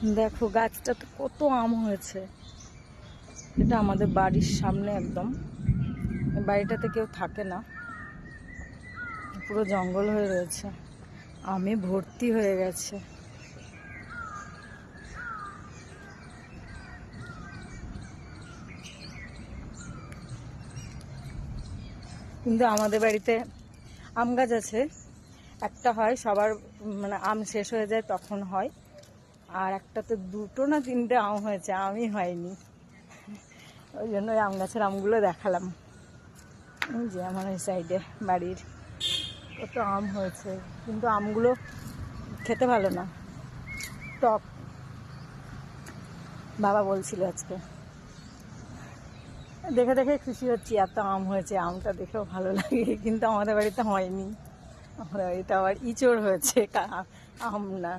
দেখো গাছটা তো কত আম হয়েছে। এটা আমাদের বাড়ির সামনে একদম। বাড়িটাতে কেউ থাকে না, পুরো জঙ্গল হয়ে রয়েছে, আমে ভর্তি হয়ে গেছে। কিন্তু আমাদের বাড়িতে আম গাছ আছে, একটা হয় সবার, মানে আম শেষ হয়ে যায় তখন হয়, আর একটাতে দুটো না তিনটে আম হয়েছে, আমই হয়নি। ওই জন্য ওই আম গাছের আমগুলো দেখালাম। এই যে আমার ওই সাইডে বাড়ির কত আম হয়েছে, কিন্তু আমগুলো খেতে ভালো না, টক। বাবা বলছিল আজকে, দেখে দেখে খুশি হচ্ছি, এত আম হয়েছে, আমটা দেখেও ভালো লাগে। কিন্তু আমাদের বাড়িতে হয়নি, আমাদের বাড়িতে আবার ইঁচড় হয়েছে, আম না।